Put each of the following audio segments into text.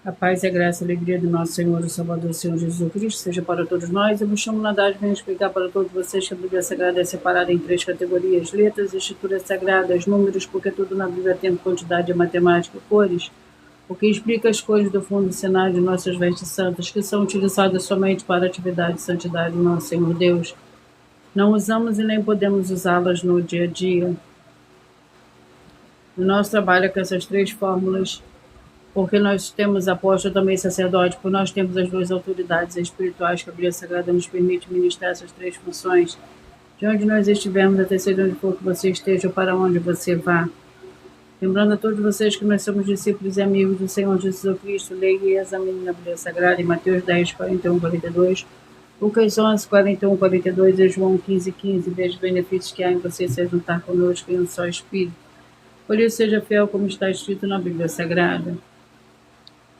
A paz e a graça e a alegria do nosso Senhor e Salvador, Senhor Jesus Cristo, seja para todos nós. Eu vos chamo na verdade para explicar para todos vocês que a Bíblia Sagrada é separada em três categorias: letras, escrituras sagradas, números, porque tudo na Bíblia tem quantidade de matemática, cores, o que explica as cores do fundo do cenário de nossas vestes santas, que são utilizadas somente para a atividade de santidade do nosso Senhor Deus. Não usamos e nem podemos usá-las no dia a dia. O nosso trabalho é com essas três fórmulas, porque nós temos apóstolo também sacerdote, por nós temos as duas autoridades espirituais que a Bíblia Sagrada nos permite ministrar essas três funções. De onde nós estivermos, até seja onde for que você esteja, ou para onde você vá. Lembrando a todos vocês que nós somos discípulos e amigos do Senhor Jesus Cristo, leia e examine na Bíblia Sagrada em Mateus 10, 41, 42, Lucas 11, 41, 42 e João 15, 15. Veja os benefícios que há em você se juntar conosco em um só Espírito. Por isso, seja fiel como está escrito na Bíblia Sagrada.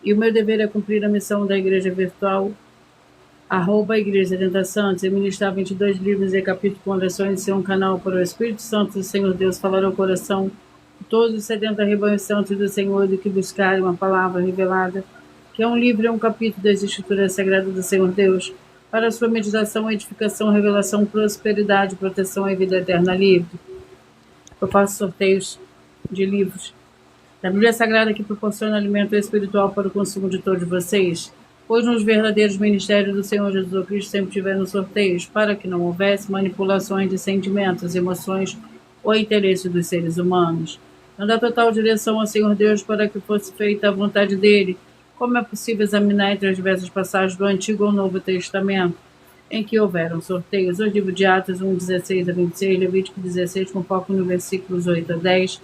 E o meu dever é cumprir a missão da Igreja Virtual, @Igreja Tenta Santos, e ministrar 22 livros e capítulos com orações, e ser um canal para o Espírito Santo do Senhor Deus falar ao coração de todos os 70 rebanhos santos do Senhor e que buscarem uma palavra revelada, que é um livro e um capítulo das Escrituras Sagradas do Senhor Deus, para a sua meditação, edificação, revelação, prosperidade, proteção e vida eterna livre. Eu faço sorteios de livros da Bíblia Sagrada que proporciona alimento espiritual para o consumo de todos vocês, pois nos verdadeiros ministérios do Senhor Jesus Cristo sempre tiveram sorteios, para que não houvesse manipulações de sentimentos, emoções ou interesses dos seres humanos, dando a total direção ao Senhor Deus para que fosse feita a vontade dele, como é possível examinar entre as diversas passagens do Antigo ou Novo Testamento, em que houveram sorteios, o livro de Atos 1, 16 a 26, Levítico 16, com foco no versículos 8 a 10,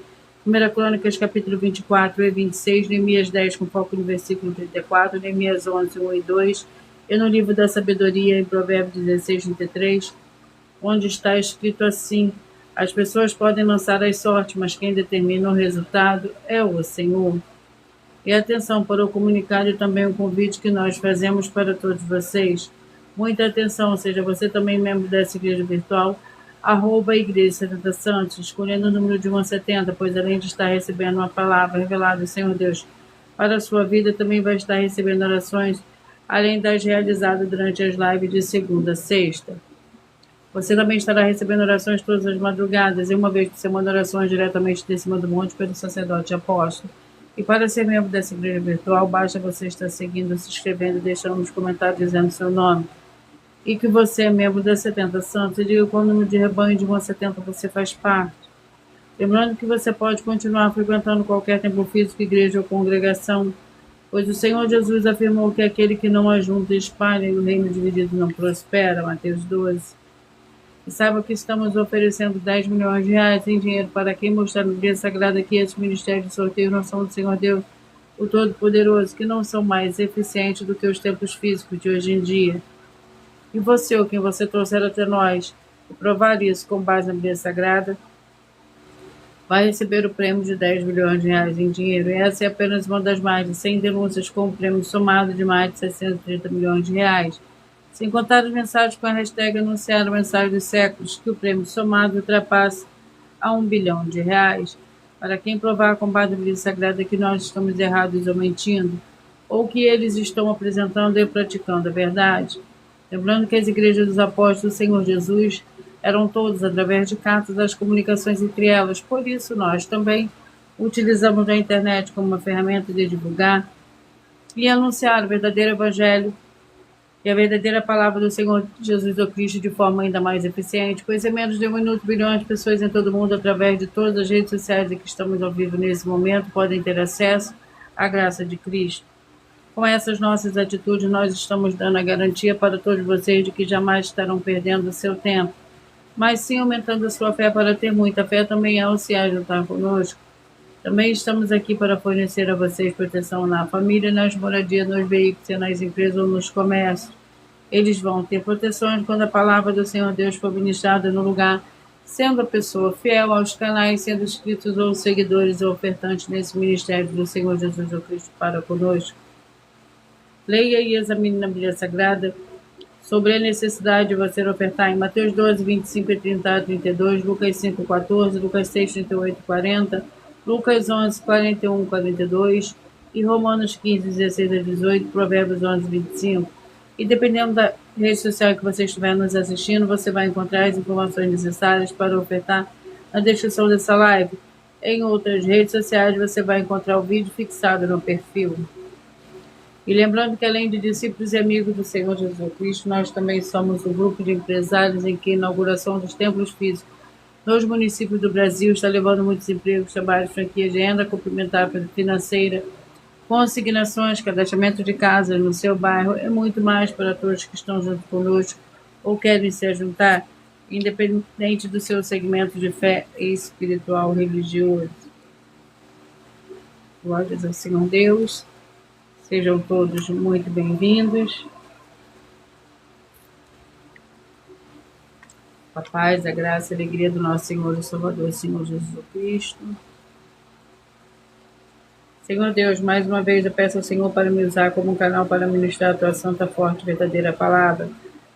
1 Crônicas, capítulo 24 e 26, Neemias 10, com foco no versículo 34, Neemias 11, 1 e 2, e no livro da sabedoria, em Provérbios 16, 33, onde está escrito assim: as pessoas podem lançar as sortes, mas quem determina o resultado é o Senhor. E atenção para o comunicado e também o convite que nós fazemos para todos vocês. Muita atenção, seja você também membro dessa igreja virtual, @Igreja 70 Santos, escolhendo o número de 1 a 70, pois além de estar recebendo uma palavra revelada do Senhor Deus para a sua vida, também vai estar recebendo orações, além das realizadas durante as lives de segunda a sexta. Você também estará recebendo orações todas as madrugadas, e uma vez por semana orações diretamente de cima do monte pelo sacerdote apóstolo. E para ser membro dessa igreja virtual, basta você estar seguindo, se inscrevendo e deixando nos comentários dizendo seu nome. E que você é membro da 70 Santos, e diga qual número de rebanho de 1 a 70 você faz parte. Lembrando que você pode continuar frequentando qualquer templo físico, igreja ou congregação, pois o Senhor Jesus afirmou que aquele que não ajunta e espalha e o reino dividido não prospera, Mateus 12. E saiba que estamos oferecendo 10 milhões de reais em dinheiro para quem mostrar na Bíblia Sagrada que esses ministérios de sorteio não são do Senhor Deus, o Todo-Poderoso, que não são mais eficientes do que os templos físicos de hoje em dia. E você, ou quem você trouxer até nós, e provar isso com base na Bíblia Sagrada, vai receber o prêmio de 10 milhões de reais em dinheiro. E essa é apenas uma das mais de 100 denúncias com um prêmio somado de mais de 630 milhões de reais. Sem contar as mensagens com a hashtag anunciaram mensagem dos séculos, que o prêmio somado ultrapassa a 1 bilhão de reais. Para quem provar com base na Bíblia Sagrada que nós estamos errados ou mentindo, ou que eles estão apresentando e praticando a verdade. Lembrando que as igrejas dos apóstolos do Senhor Jesus eram todas através de cartas das comunicações entre elas, por isso nós também utilizamos a internet como uma ferramenta de divulgar e anunciar o verdadeiro evangelho e a verdadeira palavra do Senhor Jesus Cristo de forma ainda mais eficiente, pois em menos de 1 minuto bilhões de pessoas em todo o mundo, através de todas as redes sociais em que estamos ao vivo nesse momento, podem ter acesso à graça de Cristo. Com essas nossas atitudes, nós estamos dando a garantia para todos vocês de que jamais estarão perdendo o seu tempo, mas sim aumentando a sua fé. Para ter muita fé também ao se ajuntar conosco. Também estamos aqui para fornecer a vocês proteção na família, nas moradias, nos veículos, nas empresas ou nos comércios. Eles vão ter proteções quando a palavra do Senhor Deus for ministrada no lugar, sendo a pessoa fiel aos canais, sendo inscritos ou seguidores ou ofertantes nesse ministério do Senhor Jesus Cristo para conosco. Leia e examine na Bíblia Sagrada sobre a necessidade de você ofertar em Mateus 12, 25 e 30 a 32, Lucas 5, 14, Lucas 6, 38 e 40, Lucas 11, 41 e 42 e Romanos 15, 16 a 18, Provérbios 11, 25. E dependendo da rede social que você estiver nos assistindo, você vai encontrar as informações necessárias para ofertar na descrição dessa live. Em outras redes sociais, você vai encontrar o vídeo fixado no perfil. E lembrando que, além de discípulos e amigos do Senhor Jesus Cristo, nós também somos um grupo de empresários em que a inauguração dos templos físicos nos municípios do Brasil está levando muitos empregos, trabalhos, franquias de renda complementar financeira, consignações, cadastramento de casas no seu bairro e muito mais para todos que estão junto conosco ou querem se juntar, independente do seu segmento de fé espiritual religioso. Glórias ao Senhor Deus. Sejam todos muito bem-vindos. A paz, a graça e a alegria do nosso Senhor e Salvador, Senhor Jesus Cristo. Senhor Deus, mais uma vez eu peço ao Senhor para me usar como um canal para ministrar a tua santa, forte, verdadeira palavra,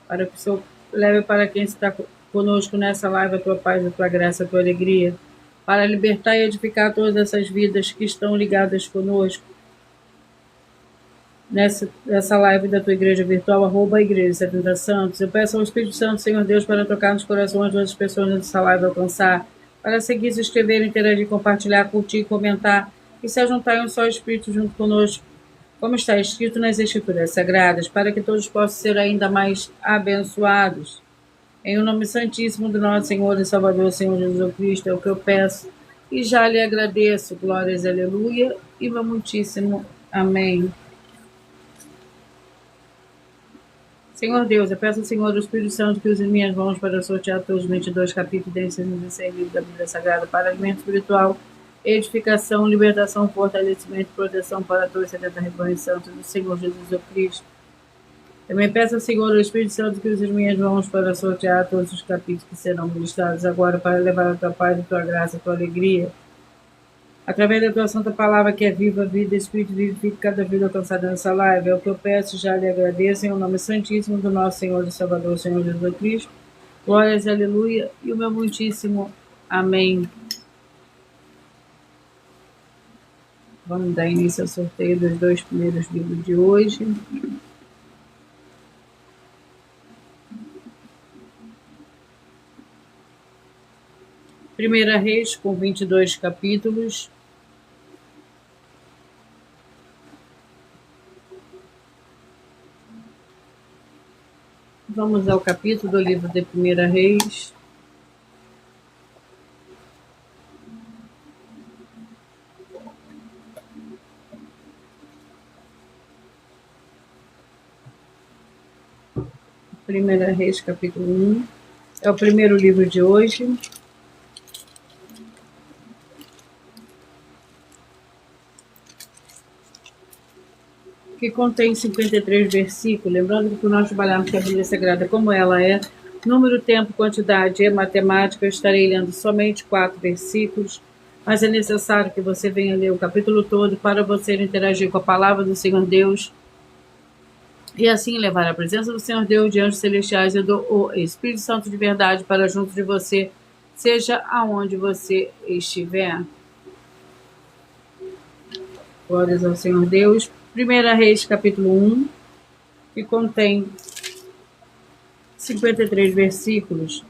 para que o Senhor leve para quem está conosco nessa live a tua paz, a tua graça, a tua alegria, para libertar e edificar todas essas vidas que estão ligadas conosco nessa live da tua igreja virtual, @igreja 70 Santos. Eu peço ao Espírito Santo, Senhor Deus, para tocar nos corações das pessoas nessa live alcançar, para seguir, se inscrever, interagir, compartilhar, curtir, comentar e se juntar em um só Espírito junto conosco, como está escrito nas Escrituras Sagradas, para que todos possam ser ainda mais abençoados. Em o nome santíssimo do nosso Senhor e Salvador, Senhor Jesus Cristo, é o que eu peço e já lhe agradeço. Glórias, aleluia e meu muitíssimo amém. Senhor Deus, eu peço ao Senhor, o Espírito Santo, que use minhas mãos para sortear todos os 22 capítulos desses 16 livros da Bíblia Sagrada para alimento espiritual, edificação, libertação, fortalecimento e proteção para todos os 70 rebanhos santos do Senhor Jesus Cristo. Também peço ao Senhor, o Espírito Santo, que use minhas mãos para sortear todos os capítulos que serão ministrados agora para levar a tua paz, a tua graça, a tua alegria. Através da tua santa palavra, que é viva, vida, Espírito, vivifica cada vida alcançada nessa live. É o que eu peço, já lhe agradeço, em o nome santíssimo do nosso Senhor e Salvador, Senhor Jesus Cristo. Glórias, aleluia, e o meu muitíssimo amém. Vamos dar início ao sorteio dos 2 primeiros livros de hoje. Primeira Reis, com 22 capítulos. Vamos ao capítulo do livro de Primeira Reis. Primeira Reis, capítulo 1. É o primeiro livro de hoje. Que contém 53 versículos. Lembrando que nós trabalhamos com a Bíblia Sagrada como ela é, número, tempo, quantidade e matemática, eu estarei lendo somente 4 versículos, mas é necessário que você venha ler o capítulo todo para você interagir com a palavra do Senhor Deus e assim levar a presença do Senhor Deus de anjos celestiais e do Espírito Santo de verdade para junto de você, seja aonde você estiver. Glórias ao Senhor Deus. Primeira Reis, capítulo 1, que contém 53 versículos.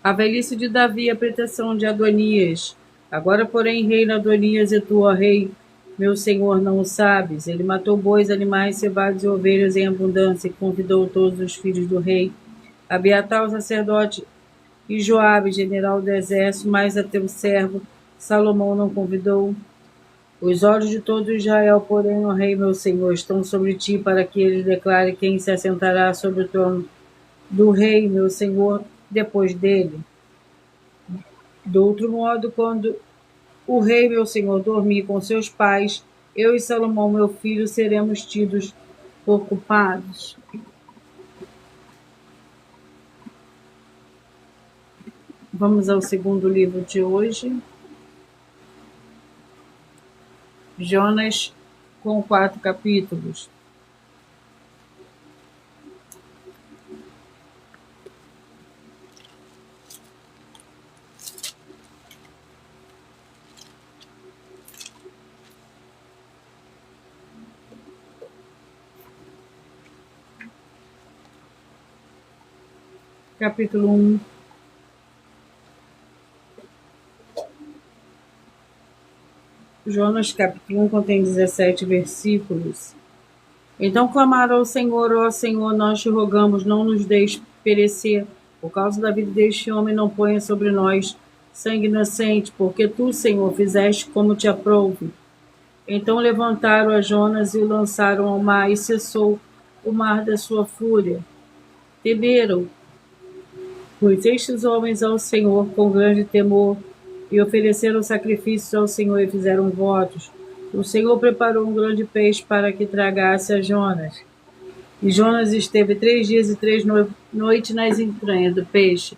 A velhice de Davi e a pretensão de Adonias. Agora, porém, reina Adonias e tu, ó rei, meu senhor, não o sabes. Ele matou bois, animais, cevados e ovelhas em abundância e convidou todos os filhos do rei, Abiatar, o sacerdote, e Joabe, general do exército, mas a teu servo Salomão não convidou. Os olhos de todo Israel, porém, ó rei, meu senhor, estão sobre ti, para que ele declare quem se assentará sobre o trono do rei, meu senhor, depois dele. Do outro modo, quando o rei, meu senhor, dormir com seus pais, eu e Salomão, meu filho, seremos tidos por culpados. Vamos ao segundo livro de hoje. Jonas, com 4 capítulos. capítulo 1. Jonas, capítulo 1, contém 17 versículos. Então clamaram ao Senhor: ó Senhor, nós te rogamos, não nos deixe perecer. Por causa da vida deste homem, não ponha sobre nós sangue inocente, porque tu, Senhor, fizeste como te aprouve. Então levantaram a Jonas e o lançaram ao mar, e cessou o mar da sua fúria. Temeram, pois estes homens ao Senhor com grande temor, e ofereceram sacrifícios ao Senhor e fizeram votos. O Senhor preparou um grande peixe para que tragasse a Jonas. E Jonas esteve 3 dias e 3 noites nas entranhas do peixe.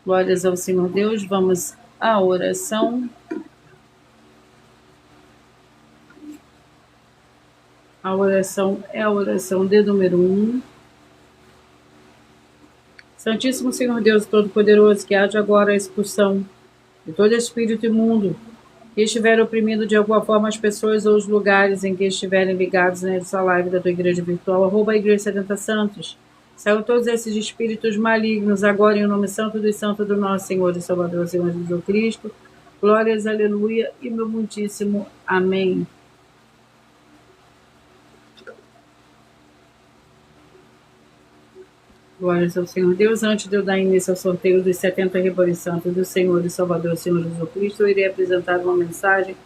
Glórias ao Senhor Deus. Vamos à oração. A oração é a oração de número 1. Santíssimo Senhor Deus Todo-Poderoso, que haja agora a expulsão de todo espírito imundo que estiver oprimindo de alguma forma as pessoas ou os lugares em que estiverem ligados nessa live da tua igreja virtual. @ Igreja 70 Santos. Saiam todos esses espíritos malignos agora em nome santo dos santos do nosso Senhor e Salvador, Senhor Jesus Cristo. Glórias, aleluia e meu muitíssimo amém. Glórias ao Senhor Deus. Antes de eu dar início ao sorteio dos 70 rebanhos santos do Senhor e Salvador, Senhor Jesus Cristo, eu irei apresentar uma mensagem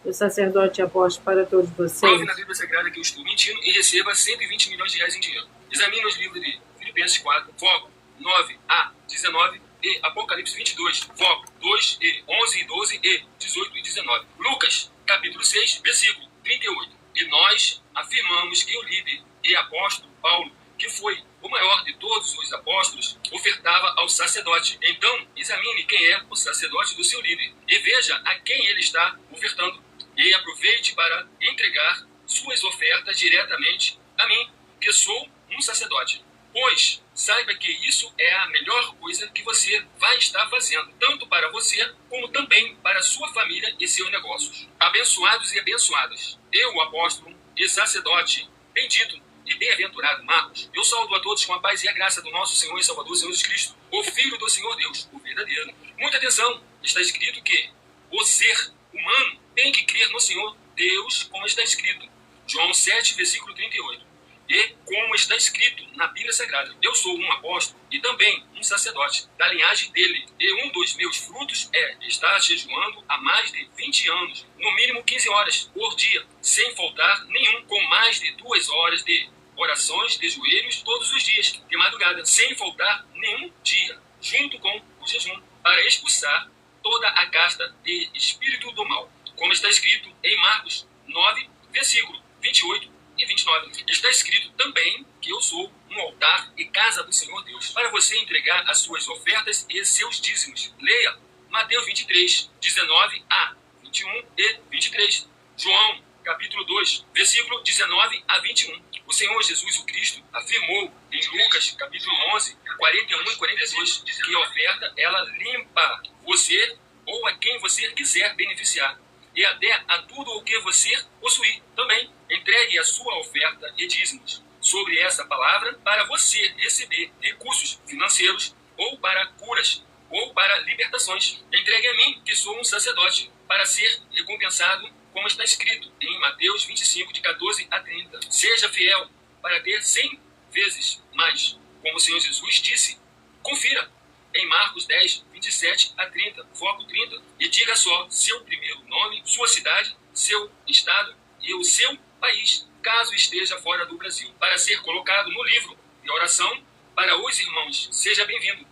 do sacerdote apóstolo para todos vocês. Prove na Bíblia Sagrada que eu estou mentindo e receba 120 milhões de reais em dinheiro. Examine os livros de Filipenses 4, foco 9a 19 e Apocalipse 22, foco 2 e 11 e 12 e 18 e 19. Lucas, capítulo 6, versículo 38. E nós afirmamos que o líder e apóstolo Paulo, que foi o maior de todos os apóstolos, ofertava ao sacerdote. Então, examine quem é o sacerdote do seu líder e veja a quem ele está ofertando. E aproveite para entregar suas ofertas diretamente a mim, que sou um sacerdote. Pois saiba que isso é a melhor coisa que você vai estar fazendo, tanto para você, como também para sua família e seus negócios. Abençoados e abençoadas, eu, o apóstolo e sacerdote, bendito e bem-aventurado Marcos, eu saúdo a todos com a paz e a graça do nosso Senhor e Salvador, Senhor Jesus Cristo, o Filho do Senhor Deus, o verdadeiro. Muita atenção, está escrito que o ser humano tem que crer no Senhor Deus, como está escrito. João 7, versículo 38. E como está escrito na Bíblia Sagrada, eu sou um apóstolo e também um sacerdote da linhagem dele. E um dos meus frutos é estar jejuando há mais de 20 anos, no mínimo 15 horas por dia, sem faltar nenhum, com mais de 2 horas de orações de joelhos todos os dias, de madrugada, sem faltar nenhum dia, junto com o jejum, para expulsar toda a casta de espírito do mal. Como está escrito em Marcos 9, versículo 28 e 29. Está escrito também que eu sou um altar e casa do Senhor Deus, para você entregar as suas ofertas e seus dízimos. Leia Mateus 23, 19 a 21 e 23. João, capítulo 2, versículo 19 a 21. O Senhor Jesus o Cristo afirmou em Lucas, capítulo 11, 41 e 42, que a oferta, ela limpa você ou a quem você quiser beneficiar, e até a tudo o que você possuir também. Entregue a sua oferta e dízimos sobre essa palavra para você receber recursos financeiros, ou para curas, ou para libertações. Entregue a mim, que sou um sacerdote, para ser recompensado, como está escrito em Mateus 25, de 14 a 30. Seja fiel para ter 100 vezes mais, como o Senhor Jesus disse. Confira em Marcos 10, 27 a 30, foco 30, e diga só seu primeiro nome, sua cidade, seu estado e o seu país, caso esteja fora do Brasil, para ser colocado no livro de oração para os irmãos. Seja bem-vindo.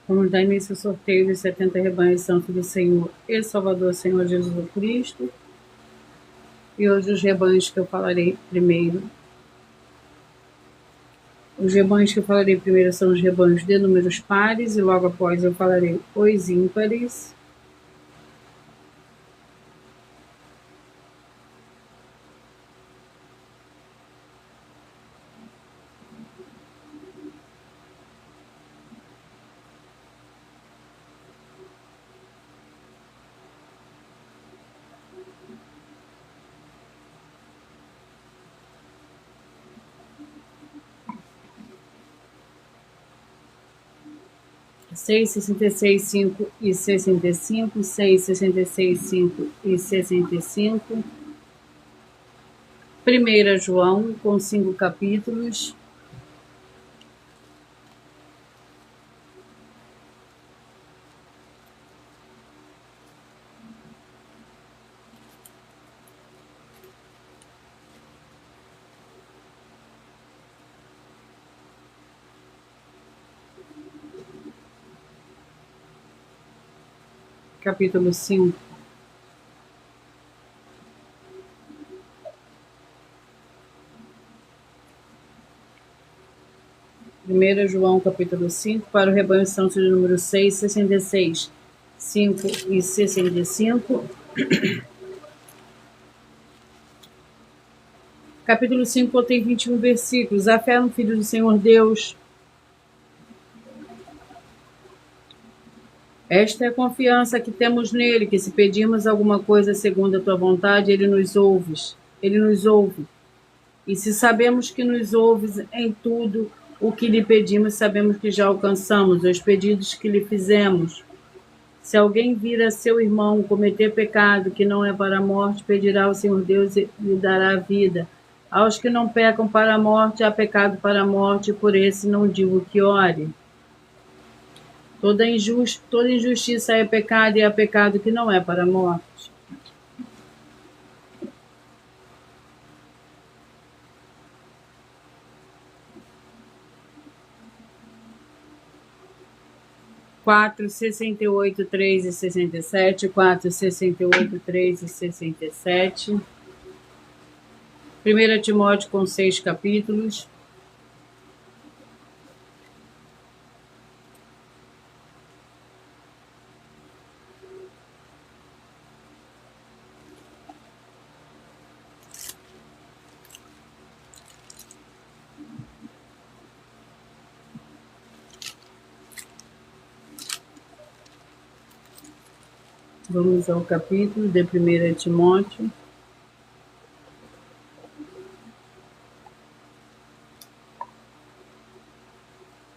Vamos dar início ao sorteio dos 70 rebanhos santos do Senhor e Salvador, Senhor Jesus Cristo. E hoje os rebanhos que eu falarei primeiro. Os rebanhos que eu falarei primeiro são os rebanhos de números pares, e logo após eu falarei os ímpares. 6,66, 5 e 65, 6,66, 5 e 65. 1 João, com 5 capítulos. Capítulo 5. Primeiro João, capítulo 5, para o rebanho santo de número 6, 66, 5 e 65. Capítulo 5 contém 21 versículos. A fé no Filho do Senhor Deus. Esta é a confiança que temos nele, que se pedirmos alguma coisa segundo a tua vontade, ele nos ouve. Ele nos ouve. E se sabemos que nos ouves em tudo o que lhe pedimos, sabemos que já alcançamos os pedidos que lhe fizemos. Se alguém vir a seu irmão cometer pecado que não é para a morte, pedirá ao Senhor Deus e lhe dará a vida. Aos que não pecam para a morte, há pecado para a morte, por esse não digo que ore. Toda injustiça é pecado e há pecado que não é para a morte. Quatro, 68, 3 e 67, 4, 68, 3 e 67. 1 Timóteo com 6 capítulos. Vamos ao capítulo de 1 Timóteo.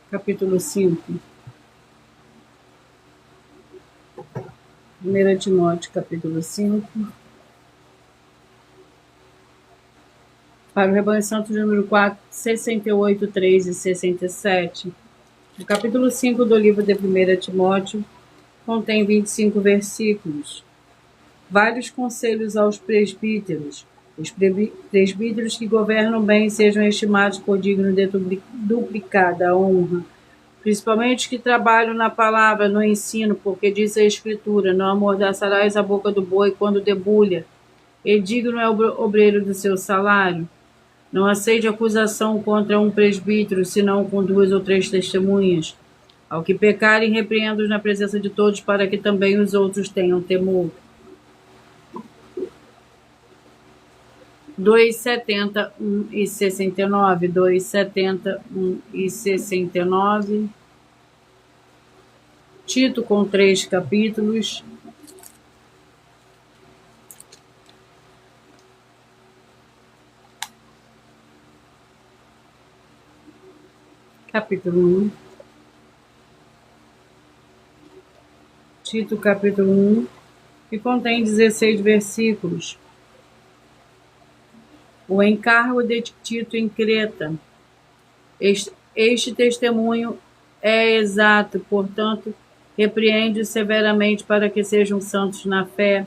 Capítulo 5. 1 Timóteo, capítulo 5. Para o rebanho santo de número 4, 68, 3 e 67. O capítulo 5 do livro de 1 Timóteo contém 25 versículos. Vários conselhos aos presbíteros. Os presbíteros que governam bem sejam estimados por digno de duplicada honra, principalmente os que trabalham na palavra, no ensino, porque diz a Escritura: não amordaçarás a boca do boi quando debulha, e digno é o obreiro do seu salário. Não aceite acusação contra um presbítero, senão com 2 ou 3 testemunhas. Ao que pecarem, repreenda-os na presença de todos, para que também os outros tenham temor. 2,70, 1 e 69. 2,70, 1 e 69. Tito com 3 capítulos. Capítulo 1. Tito, capítulo 1, que contém 16 versículos. O encargo de Tito em Creta. Este testemunho é exato, portanto, repreende-os severamente para que sejam santos na fé,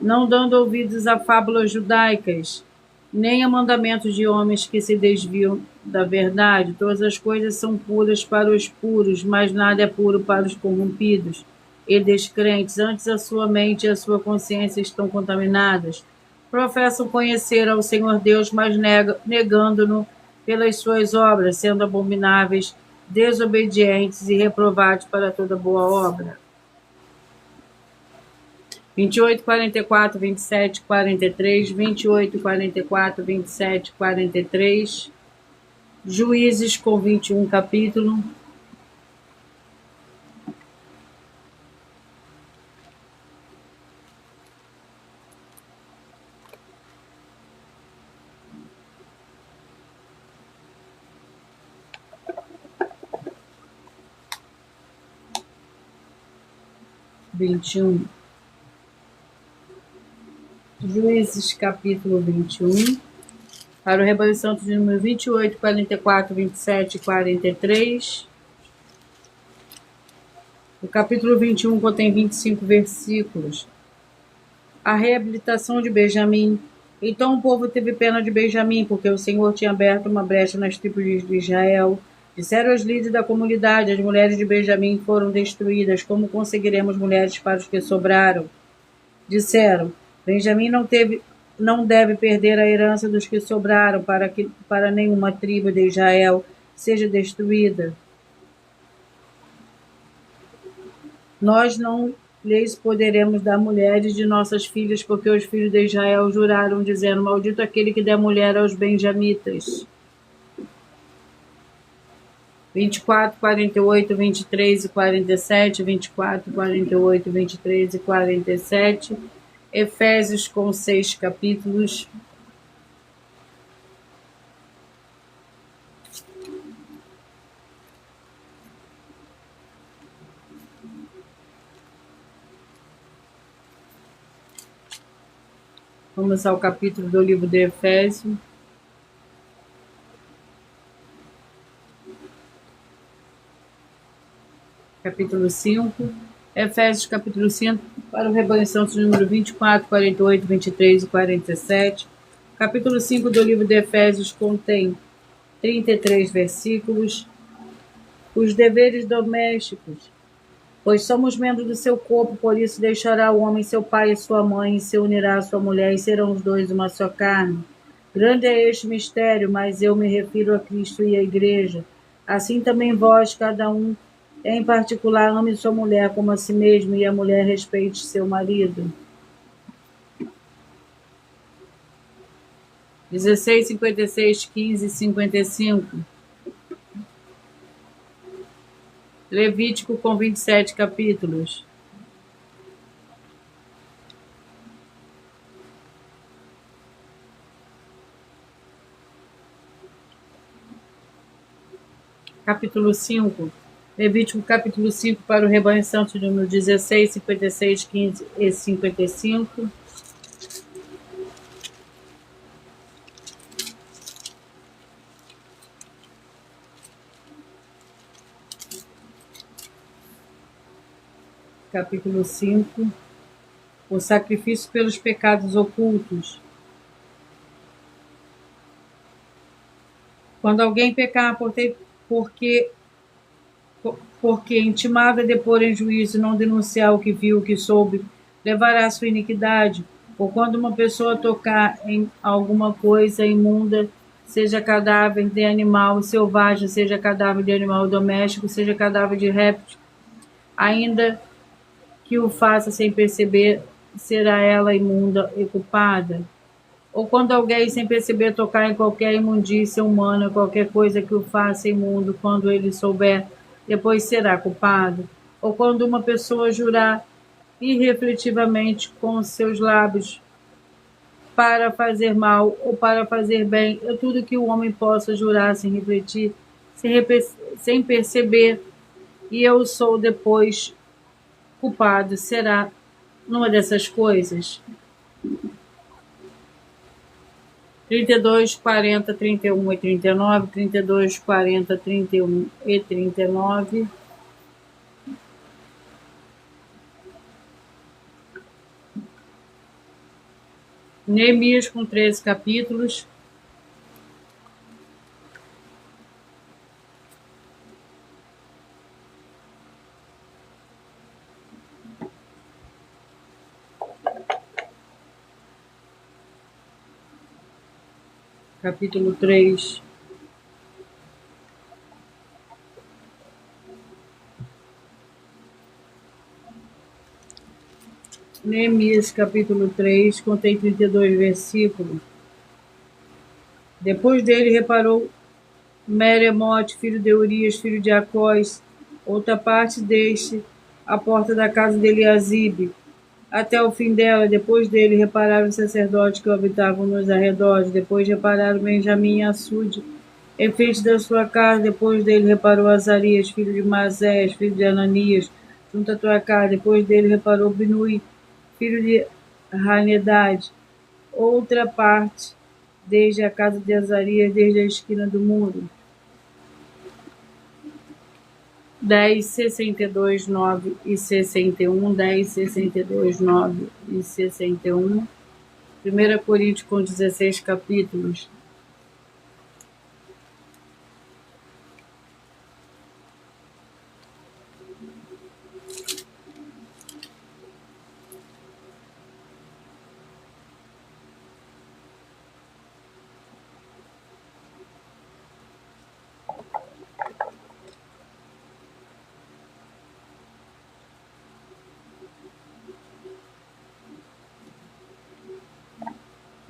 não dando ouvidos a fábulas judaicas, nem a mandamentos de homens que se desviam da verdade. Todas as coisas são puras para os puros, mas nada é puro para os corrompidos e descrentes. Antes a sua mente e a sua consciência estão contaminadas. Professam conhecer ao Senhor Deus, mas negando-no pelas suas obras, sendo abomináveis, desobedientes e reprovados para toda boa obra. 28, 44, 27, 43, 28, 44, 27, 43. Juízes com 21 capítulo. 21. Juízes, capítulo 21. Para o rebanho santo de número 28, 44, 27 e 43. O capítulo 21 contém 25 versículos. A reabilitação de Benjamim. Então o povo teve pena de Benjamim, porque o Senhor tinha aberto uma brecha nas tribos de Israel. Disseram os líderes da comunidade: as mulheres de Benjamim foram destruídas. Como conseguiremos mulheres para os que sobraram? Disseram: Benjamim não deve perder a herança dos que sobraram, para nenhuma tribo de Israel seja destruída. Nós não lhes poderemos dar mulheres de nossas filhas, porque os filhos de Israel juraram, dizendo: maldito aquele que der mulher aos benjamitas. 24, 48, 23 e 47, 24, 48, 23 e 47. Efésios com 6 capítulos. Vamos ao capítulo do livro de Efésios. Capítulo 5. Efésios, capítulo 5, para o rebanho santo número 24, 48, 23 e 47. Capítulo 5 do livro de Efésios contém 33 versículos. Os deveres domésticos. Pois somos membros do seu corpo, por isso deixará o homem seu pai e sua mãe, e se unirá à sua mulher, e serão os dois uma só carne. Grande é este mistério, mas eu me refiro a Cristo e à igreja. Assim também vós, cada um, em particular, ame sua mulher como a si mesmo, e a mulher respeite seu marido. 16, 56, 15 e 55. Levítico com 27 capítulos. Capítulo 5. Levítico capítulo 5 para o rebanho santo número 16, 56, 15 e 55. Capítulo 5. O sacrifício pelos pecados ocultos. Quando alguém pecar porque intimava depor em juízo, não denunciar o que viu, o que soube, levará a sua iniquidade. Ou quando uma pessoa tocar em alguma coisa imunda, seja cadáver de animal selvagem, seja cadáver de animal doméstico, seja cadáver de réptil, ainda que o faça sem perceber, será ela imunda e culpada. Ou quando alguém sem perceber tocar em qualquer imundícia humana, qualquer coisa que o faça imundo, quando ele souber, depois será culpado. Ou quando uma pessoa jurar irrefletivamente com seus lábios para fazer mal ou para fazer bem, é tudo que o homem possa jurar sem refletir, sem perceber, e eu sou depois culpado, será numa dessas coisas. 32, 40, 31 e 39, 32, 40, 31 e 39. Neemias com 13 capítulos. Capítulo 3. Neemias, capítulo 3, contém 32 versículos. Depois dele reparou Meremote, filho de Urias, filho de Acós, outra parte deste, a porta da casa de Eliasibe, até o fim dela. Depois dele repararam os sacerdotes que habitavam nos arredores. Depois repararam Benjamim e Assude, em frente da sua casa. Depois dele reparou Azarias, filho de Mazés, filho de Ananias, junto à tua casa. Depois dele reparou Binui, filho de Hanedade, outra parte, desde a casa de Azarias, desde a esquina do muro. 10, 62, 9 e 61, 10, 62, 9 e 61. 1 Coríntios com 16 capítulos.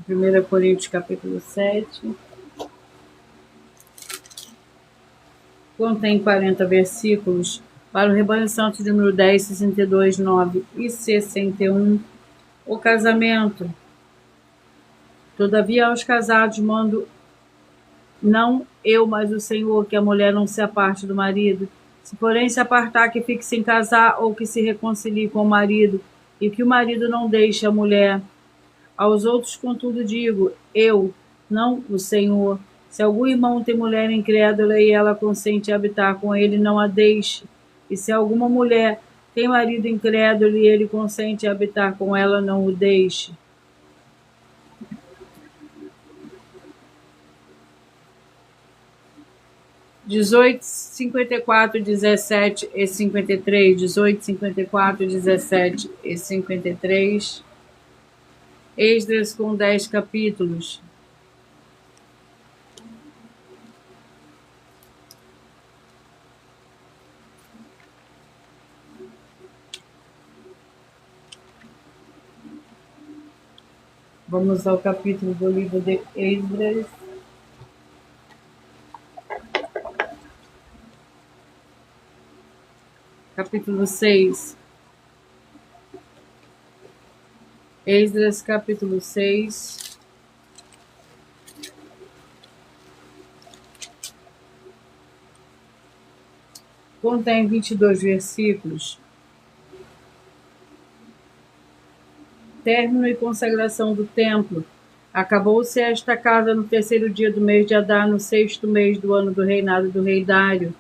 Primeira Coríntios capítulo 7. Contém 40 versículos. Para o rebanho santo de número 10, 62, 9 e 61. O casamento. Todavia aos casados mando, não eu, mas o Senhor, que a mulher não se aparte do marido. Se porém se apartar, que fique sem casar, ou que se reconcilie com o marido, e que o marido não deixe a mulher. Aos outros, contudo, digo, eu, não o Senhor. Se algum irmão tem mulher incrédula e ela consente habitar com ele, não a deixe. E se alguma mulher tem marido incrédulo e ele consente habitar com ela, não o deixe. Dezoito, 54, 17 e 53. 18, 54, 17 e 53. Esdras com 10 capítulos. Vamos ao capítulo do livro de Esdras. Capítulo 6. Esdras, capítulo 6. Contém 22 versículos. Término e consagração do templo. Acabou-se esta casa no 3º dia do mês de Adar, no 6º mês do ano do reinado do rei Dário.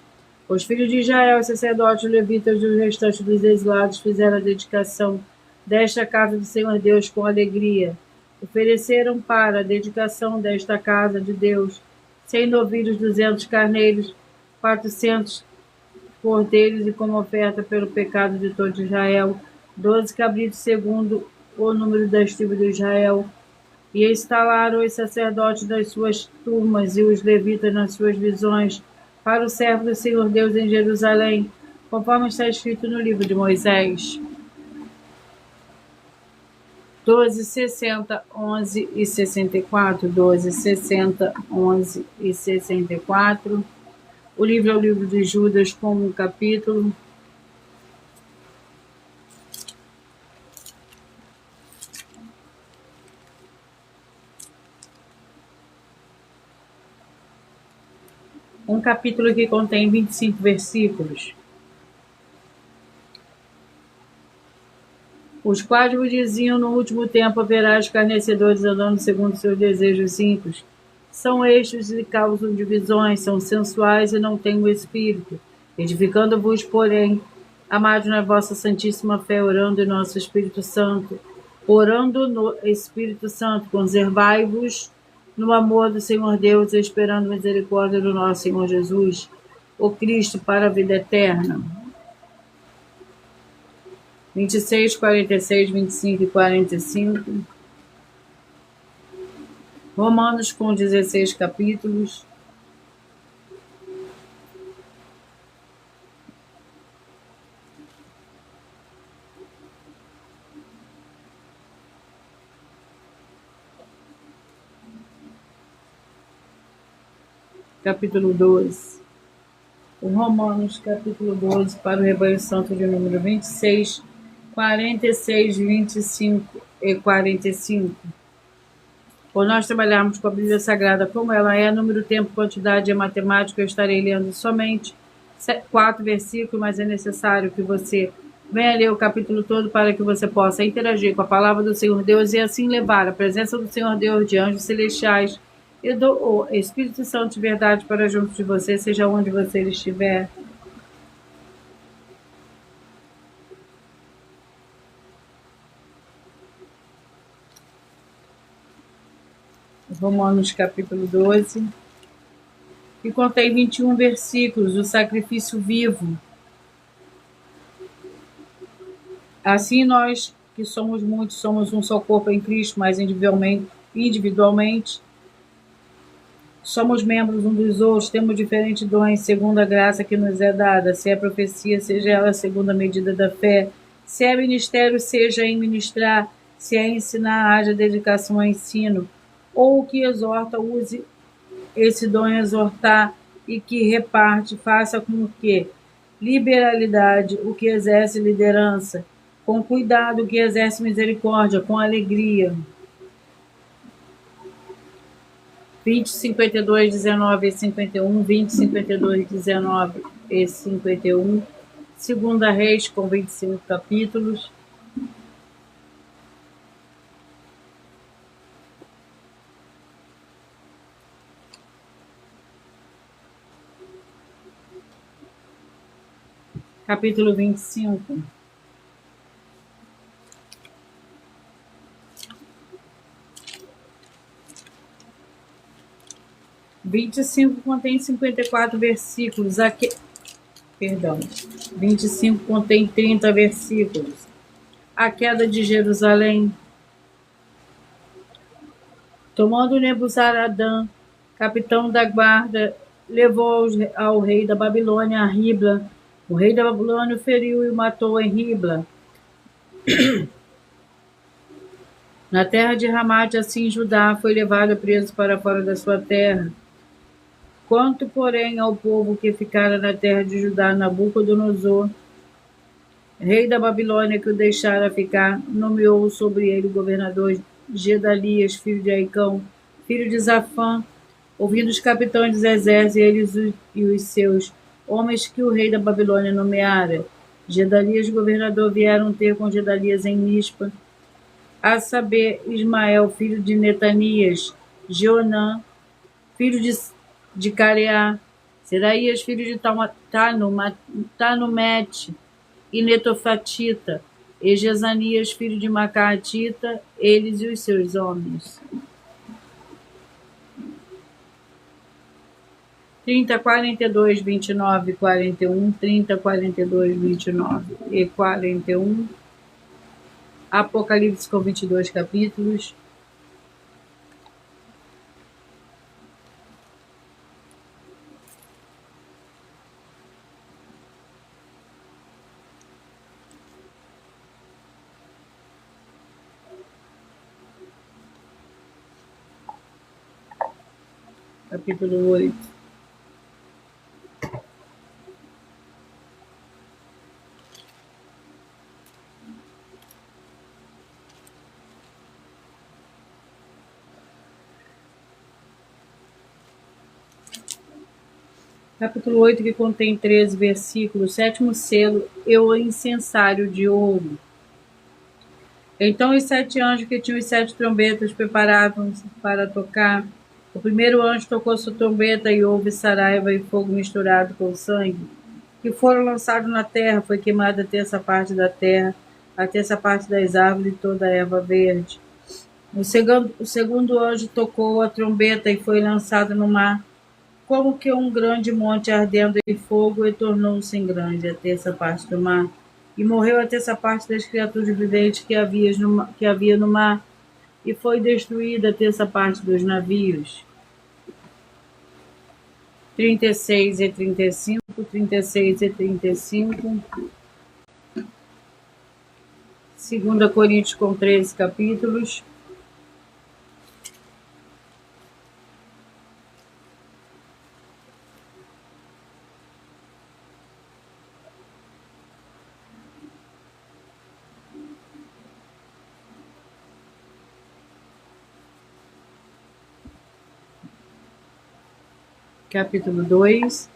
Os filhos de Israel, os sacerdotes, os levitas e os restantes dos exilados fizeram a dedicação desta casa do Senhor Deus com alegria. Ofereceram para a dedicação desta casa de Deus 100 novilhos, 200 carneiros, 400 cordeiros e como oferta pelo pecado de todo Israel, 12 cabritos segundo o número das tribos de Israel. E instalaram os sacerdotes nas suas turmas e os levitas nas suas visões para o servo do Senhor Deus em Jerusalém, conforme está escrito no livro de Moisés. 12, 60, 11 e 64. 12, 60, 11 e 64. O livro é o livro de Judas com um capítulo. Um capítulo que contém 25 versículos. Os quais vos diziam, no último tempo haverá escarnecedores andando segundo seus desejos ímpios. São estes e causam divisões, são sensuais e não têm o espírito. Edificando-vos, porém, amados na vossa santíssima fé, orando em nosso Espírito Santo. Orando no Espírito Santo, conservai-vos no amor do Senhor Deus, esperando a misericórdia do nosso Senhor Jesus, o Cristo, para a vida eterna. 26, 46, 25 e 45. Romanos com 16 capítulos. Capítulo 12. O Romanos, capítulo 12, para o rebanho santo de número 26, 46, 25 e 45. Por nós trabalharmos com a Bíblia Sagrada como ela é, número, tempo, quantidade e matemática, eu estarei lendo somente 4 versículos, mas é necessário que você Venha ler o capítulo todo para que você possa interagir com a palavra do Senhor Deus e assim levar a presença do Senhor Deus de anjos celestiais e do Espírito Santo de verdade para junto de você, seja onde você estiver. Romanos capítulo 12, que contém 21 versículos, o sacrifício vivo. Assim nós, que somos muitos, somos um só corpo em Cristo, mas individualmente somos membros uns dos outros, temos diferentes dons, segundo a graça que nos é dada. Se é profecia, seja ela segundo a medida da fé. Se é ministério, seja em ministrar. Se é ensinar, haja dedicação ao ensino. Ou o que exorta, use esse dom exortar, e que reparte, faça com que liberalidade o que exerce liderança, com cuidado o que exerce misericórdia, com alegria. 20, 52, 19 e 51, 20, 52, 19 e 51, Segunda Reis com 25 capítulos. Capítulo 25. Vinte e cinco contém 54 versículos. Perdão. 25 contém 30 versículos. A queda de Jerusalém. Tomando Nebuzaradã, capitão da guarda, levou ao rei da Babilônia a Ribla. O rei da Babilônia o feriu e o matou em Ribla, na terra de Ramate. Assim Judá foi levado preso para fora da sua terra. Quanto, porém, ao povo que ficara na terra de Judá, Nabucodonosor, rei da Babilônia, que o deixara ficar, nomeou sobre ele o governador Gedalias, filho de Aicão, filho de Zafã. Ouvindo os capitães dos exércitos, eles e os seus homens que o rei da Babilônia nomeara, Gedalias, governador, vieram ter com Gedalias em Mispa, a saber, Ismael, filho de Netanias, Jeonã, filho de Careá, Seraías, filho de Tanumete, e Netofatita, e Jezanias, filho de Macaatita, eles e os seus homens. 30, 42, 29, 41, 30, 42, 29 e 41. Apocalipse com 22 capítulos. Capítulo 8. Capítulo 8, que contém 13 versículos. Sétimo selo, e o incensário de ouro. Então os 7 anjos que tinham os 7 trombetas preparavam-se para tocar. O primeiro anjo tocou sua trombeta e houve saraiva e fogo misturado com sangue, que foram lançados na terra. Foi queimada a terça parte da terra, a terça parte das árvores e toda a erva verde. O segundo anjo tocou a trombeta e foi lançado no mar, como que um grande monte ardendo em fogo, e tornou-se em grande a terça parte do mar. E morreu a terça parte das criaturas viventes que havia no mar, e foi destruída a terça parte dos navios. 36 e 35, 36 e 35. 2 Coríntios com 13 capítulos. Capítulo 2.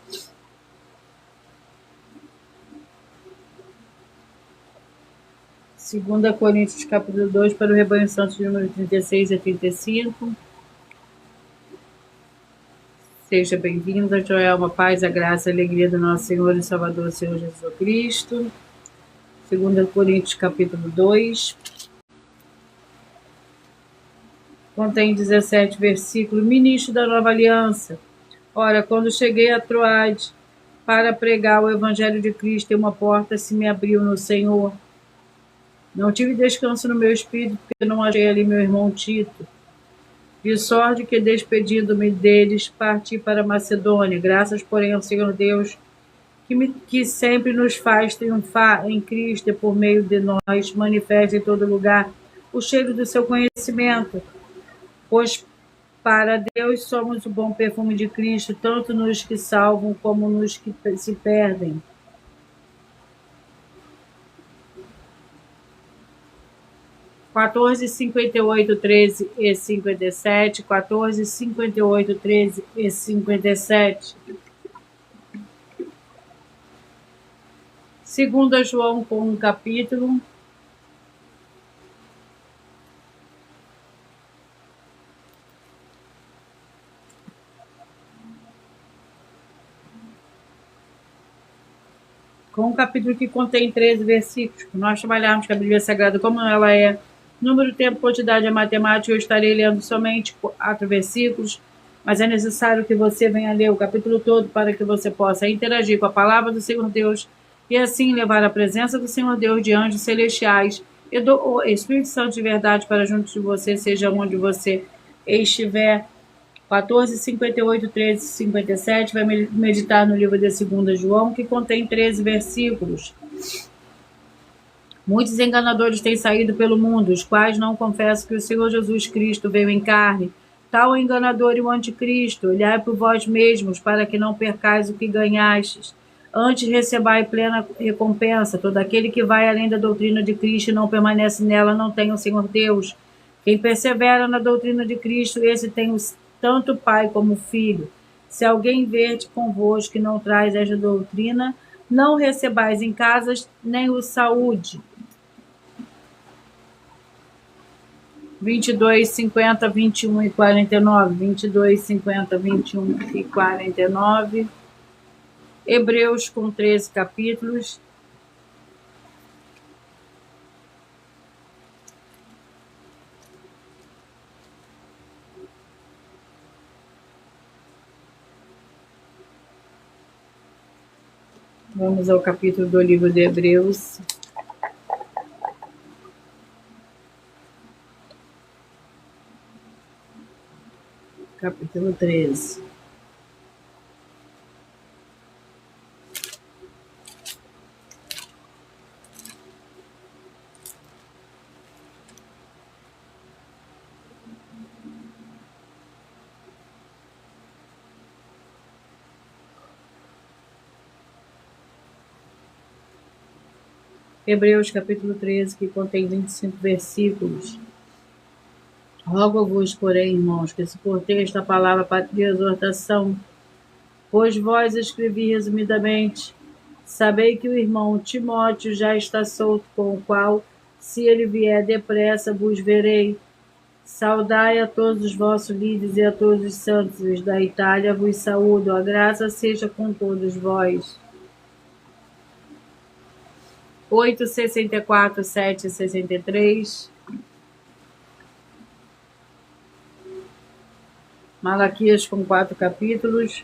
2 Coríntios capítulo 2 para o rebanho santo de número 36 a 35. Seja bem-vinda, Joelma, paz, a graça e a alegria do nosso Senhor e Salvador, Senhor Jesus Cristo. 2 Coríntios capítulo 2. Contém 17 versículos. Ministro da Nova Aliança. Ora, quando cheguei a Troade para pregar o Evangelho de Cristo, uma porta se me abriu no Senhor. Não tive descanso no meu espírito, porque não achei ali meu irmão Tito. De sorte que, despedindo-me deles, parti para Macedônia. Graças, porém, ao Senhor Deus, que sempre nos faz triunfar em Cristo e por meio de nós manifesta em todo lugar o cheiro do seu conhecimento. Pois para Deus somos o bom perfume de Cristo, tanto nos que salvam como nos que se perdem. (14, 58, 13 e 57), 14, 58, 13 e 57. 2 João com um capítulo. Com um capítulo que contém 13 versículos. Nós trabalharmos com a Bíblia Sagrada como ela é. Número, tempo, quantidade é matemática. Eu estarei lendo somente 4 versículos, mas é necessário que você venha ler o capítulo todo para que você possa interagir com a palavra do Senhor Deus e assim levar a presença do Senhor Deus de anjos celestiais e do Espírito Santo de verdade para junto de você, seja onde você estiver. 14, 58, 13 e 57 vai meditar no livro de 2 João, que contém 13 versículos. Muitos enganadores têm saído pelo mundo, os quais não confessam que o Senhor Jesus Cristo veio em carne. Tal enganador e o anticristo. Olhai por vós mesmos, para que não percais o que ganhastes. Antes recebai plena recompensa. Todo aquele que vai além da doutrina de Cristo e não permanece nela, não tem o Senhor Deus. Quem persevera na doutrina de Cristo, esse tem tanto pai como filho. Se alguém verde convosco que não traz esta doutrina, não recebais em casas nem o saúde. 22, 50, 21 e 49. 22, 50, 21 e 49. Hebreus com 13 capítulos. Vamos ao capítulo do livro de Hebreus. Capítulo 13. Hebreus capítulo 13, que contém 25 versículos. Rogo-vos, porém, irmãos, que suportei esta palavra de exortação, pois vós escrevi resumidamente. Sabei que o irmão Timóteo já está solto, com o qual, se ele vier depressa, vos verei. Saudai a todos os vossos líderes e a todos os santos da Itália vos saúdo. A graça seja com todos vós. 8, 64, 7 e 63. Malaquias com 4 capítulos.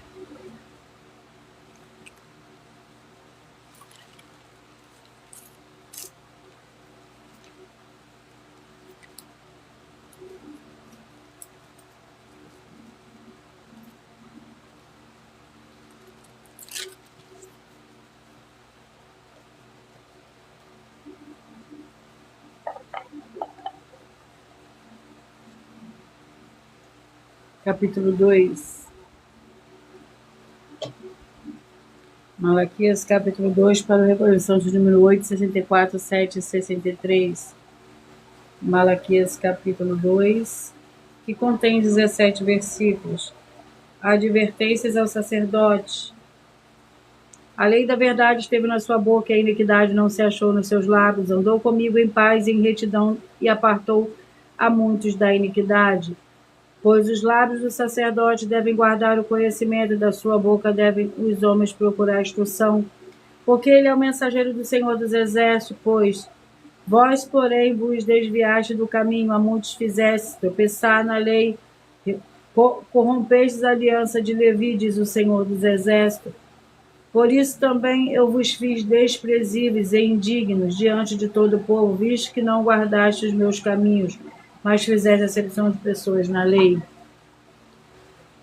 Capítulo 2. Malaquias, capítulo 2, para a Revolução de número 8, 64, 7 e 63. Malaquias, capítulo 2, que contém 17 versículos. Advertências ao sacerdote. A lei da verdade esteve na sua boca, e a iniquidade não se achou nos seus lábios. Andou comigo em paz e em retidão, e apartou a muitos da iniquidade. Pois os lábios do sacerdote devem guardar o conhecimento, e da sua boca devem os homens procurar a instrução. Porque ele é o mensageiro do Senhor dos Exércitos, pois vós, porém, vos desviaste do caminho, a muitos fizeste tropeçar na lei, corrompestes a aliança de Levi, diz o Senhor dos Exércitos. Por isso também eu vos fiz desprezíveis e indignos diante de todo o povo, visto que não guardaste os meus caminhos, mas fizeste acepção de pessoas na lei.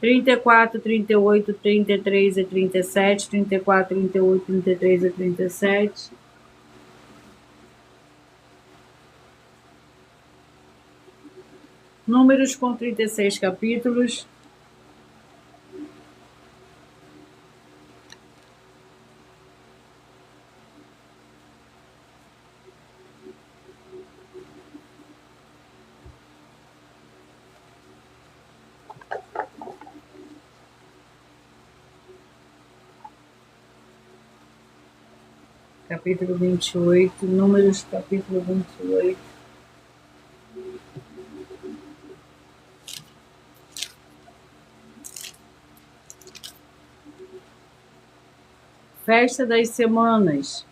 34, 38, 33 e 37, 34, 38, 33 e 37. Números com 36 capítulos. Capítulo 28, Números, capítulo 28. Festa das semanas.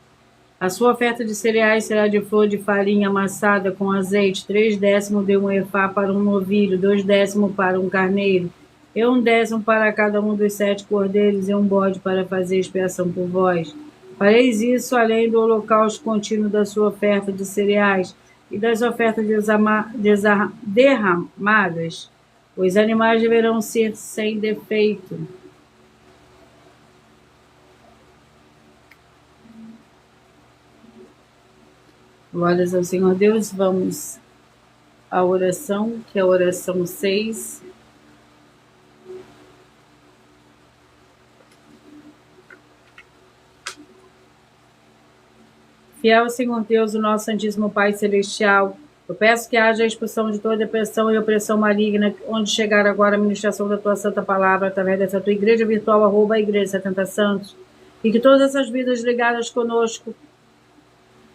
A sua oferta de cereais será de flor de farinha amassada com azeite, 3/10 de um efá para um novilho, 2/10 para um carneiro, e 1/10 para cada um dos 7 cordeiros, e um bode para fazer expiação por vós. Fareis isso além do holocausto contínuo da sua oferta de cereais e das ofertas derramadas. Os animais deverão ser sem defeito. Glórias ao Senhor Deus. Vamos à oração, que é a oração 6. Fiel Senhor Deus, o nosso Santíssimo Pai Celestial, eu peço que haja a expulsão de toda depressão e opressão maligna, onde chegar agora a ministração da Tua Santa Palavra, através dessa Tua igreja virtual, @ Igreja 70 Santos, e que todas essas vidas ligadas conosco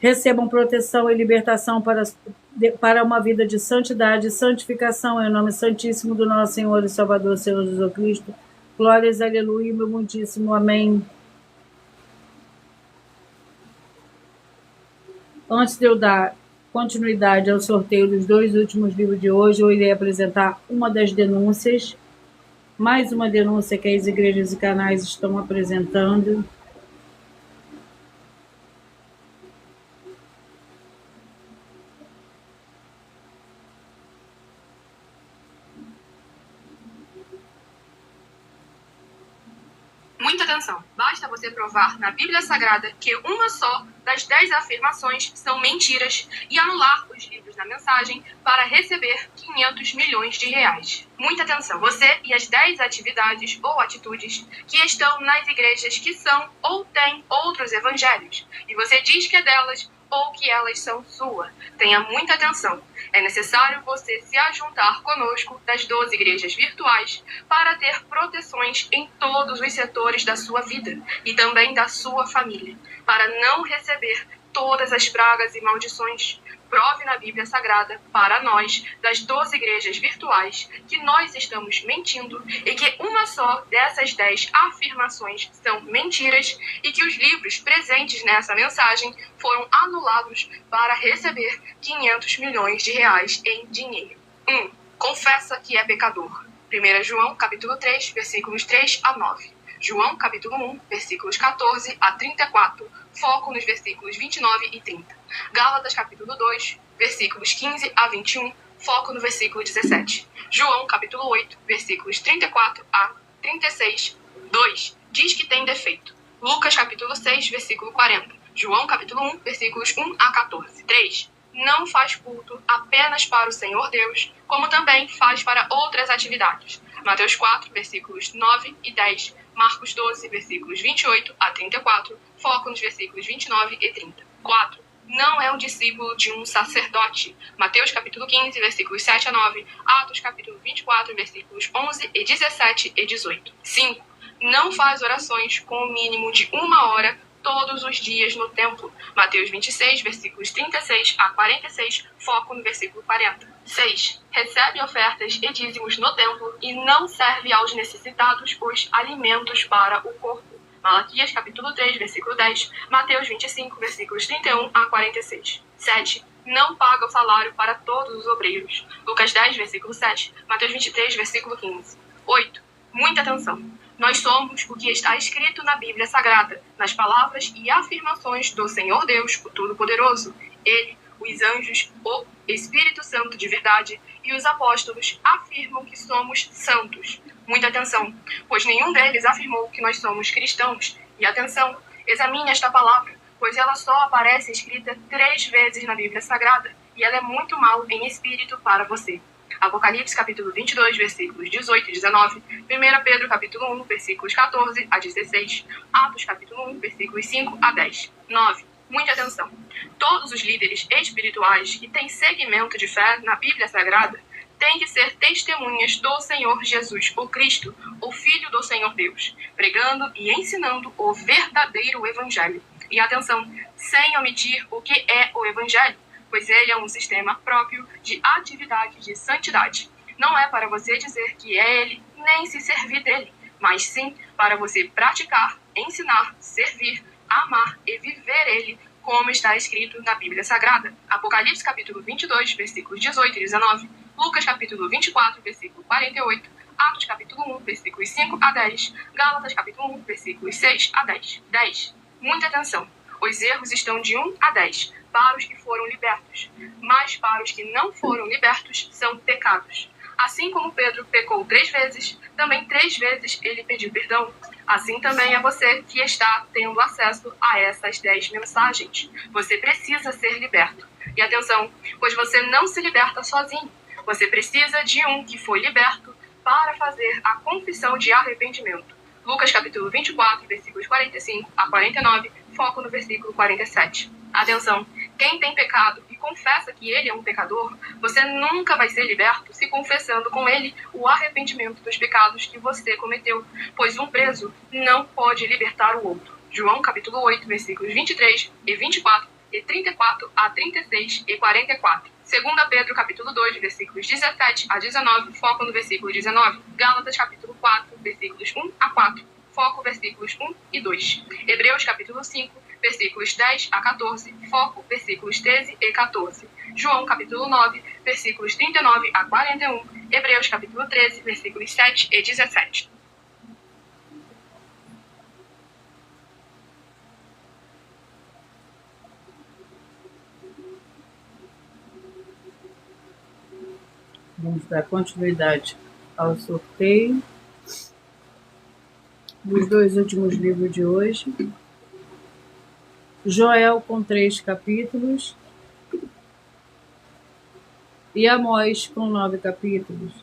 recebam proteção e libertação para uma vida de santidade e santificação, em nome santíssimo do nosso Senhor e Salvador, Senhor Jesus Cristo. Glórias, aleluia, meu muitíssimo amém. Antes de eu dar continuidade ao sorteio dos 2 últimos livros de hoje, eu irei apresentar uma das denúncias, mais uma denúncia que as igrejas e canais estão apresentando. Muita atenção! Basta você provar na Bíblia Sagrada que uma só das 10 afirmações são mentiras e anular os livros na mensagem para receber 500 milhões de reais. Muita atenção! Você e as 10 atividades ou atitudes que estão nas igrejas que são ou têm outros evangelhos, e você diz que é delas ou que elas são sua. Tenha muita atenção. É necessário você se ajuntar conosco das 12 igrejas virtuais para ter proteções em todos os setores da sua vida e também da sua família, para não receber todas as pragas e maldições. Prove na Bíblia Sagrada para nós, das 12 igrejas virtuais, que nós estamos mentindo e que uma só dessas 10 afirmações são mentiras e que os livros presentes nessa mensagem foram anulados para receber 500 milhões de reais em dinheiro. 1. Confessa que é pecador. 1 João, capítulo 3, versículos 3 a 9. João, capítulo 1, versículos 14 a 34, foco nos versículos 29 e 30. Gálatas, capítulo 2, versículos 15 a 21, foco no versículo 17. João, capítulo 8, versículos 34 a 36, 2. Diz que tem defeito. Lucas, capítulo 6, versículo 40. João, capítulo 1, versículos 1 a 14. 3. Não faz culto apenas para o Senhor Deus, como também faz para outras atividades. Mateus 4, versículos 9 e 10. Marcos 12, versículos 28 a 34, foco nos versículos 29 e 30. 4. Não é um discípulo de um sacerdote. Mateus capítulo 15, versículos 7 a 9. Atos capítulo 24, versículos 11 e 17 e 18. 5. Não faz orações com o mínimo de 1 hora todos os dias no templo. Mateus 26, versículos 36 a 46, foco no versículo 40. 6. Recebe ofertas e dízimos no templo e não serve aos necessitados os alimentos para o corpo. Malaquias capítulo 3, versículo 10, Mateus 25, versículos 31 a 46. 7. Não paga o salário para todos os obreiros. Lucas 10, versículo 7, Mateus 23, versículo 15. 8. Muita atenção. Nós somos o que está escrito na Bíblia Sagrada, nas palavras e afirmações do Senhor Deus, o Todo-Poderoso. Ele, os anjos, o Espírito Santo de verdade e os apóstolos afirmam que somos santos. Muita atenção, pois nenhum deles afirmou que nós somos cristãos. E atenção, examine esta palavra, pois ela só aparece escrita 3 vezes na Bíblia Sagrada e ela é muito mal em espírito para você. Apocalipse capítulo 22, versículos 18 e 19, 1 Pedro capítulo 1, versículos 14 a 16, Atos capítulo 1, versículos 5 a 10. 9. Muita atenção. Todos os líderes espirituais que têm segmento de fé na Bíblia Sagrada têm que ser testemunhas do Senhor Jesus, o Cristo, o Filho do Senhor Deus, pregando e ensinando o verdadeiro Evangelho. E atenção, sem omitir o que é o Evangelho, pois ele é um sistema próprio de atividade de santidade. Não é para você dizer que é ele, nem se servir dele, mas sim para você praticar, ensinar, servir, amar e viver ele, como está escrito na Bíblia Sagrada. Apocalipse capítulo 22, versículos 18 e 19, Lucas capítulo 24, versículo 48, Atos capítulo 1, versículos 5 a 10, Gálatas capítulo 1, versículos 6 a 10. 10. Muita atenção. Os erros estão de 1 a 10, para os que foram libertos, mas para os que não foram libertos são pecados. Assim como Pedro pecou 3 vezes, também 3 vezes ele pediu perdão. Assim também é você que está tendo acesso a essas 10 mensagens. Você precisa ser liberto. E atenção, pois você não se liberta sozinho. Você precisa de um que foi liberto para fazer a confissão de arrependimento. Lucas capítulo 24, versículos 45 a 49, foco no versículo 47. Atenção, quem tem pecado e confessa que ele é um pecador, você nunca vai ser liberto se confessando com ele o arrependimento dos pecados que você cometeu, pois um preso não pode libertar o outro. João capítulo 8, versículos 23 e 24 e 34 a 36 e 44. 2 Pedro capítulo 2, versículos 17 a 19, foco no versículo 19. Gálatas capítulo 4, versículos 1 a 4, foco versículos 1 e 2. Hebreus capítulo 5, versículos 10 a 14, foco versículos 13 e 14. João capítulo 9, versículos 39 a 41. Hebreus capítulo 13, versículos 7 e 17. Vamos dar continuidade ao sorteio dos 2 últimos livros de hoje. Joel, com 3 capítulos, e Amós, com 9 capítulos.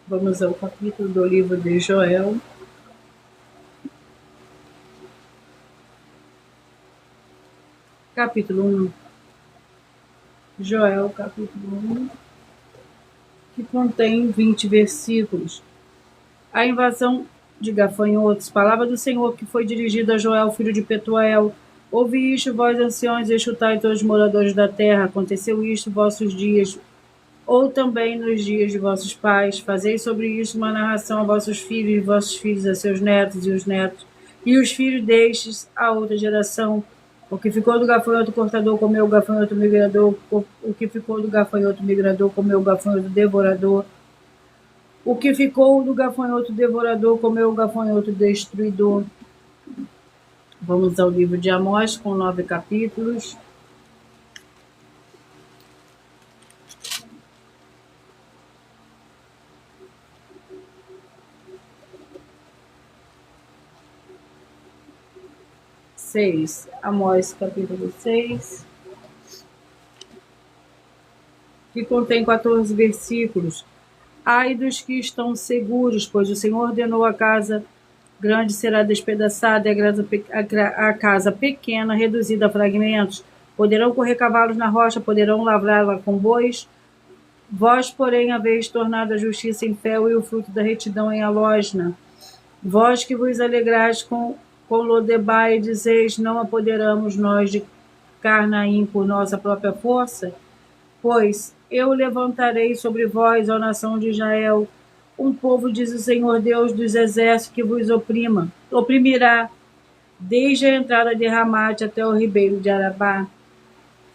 Vamos ao capítulo do livro de Joel. Capítulo 1. Joel, capítulo 1, que contém 20 versículos. A invasão de gafanhotos. Palavra do Senhor que foi dirigida a Joel, filho de Petuel. Ouvi isto, vós anciões, e escutai todos os moradores da terra. Aconteceu isto vossos dias, ou também nos dias de vossos pais. Fazei sobre isso uma narração a vossos filhos, e vossos filhos a seus netos, e os netos, e os filhos destes a outra geração. O que ficou do gafanhoto cortador comeu o gafanhoto migrador, o que ficou do gafanhoto migrador comeu o gafanhoto devorador. O que ficou do gafanhoto devorador comeu o gafanhoto destruidor. Vamos ao livro de Amós, com 9 capítulos. Amós capítulo 6, que contém 14 versículos. Ai dos que estão seguros, pois o Senhor ordenou a casa grande será despedaçada e a casa pequena reduzida a fragmentos. Poderão correr cavalos na rocha, poderão lavrá-la com bois. Vós, porém, haveis tornado a justiça em fel e o fruto da retidão em alosna. Vós que vos alegrais com Lodebar e dizeis, não apoderamos nós de Carnaim por nossa própria força? Pois eu levantarei sobre vós, ó nação de Israel, um povo, diz o Senhor Deus dos exércitos, que vos oprimirá, desde a entrada de Ramate até o ribeiro de Arabá.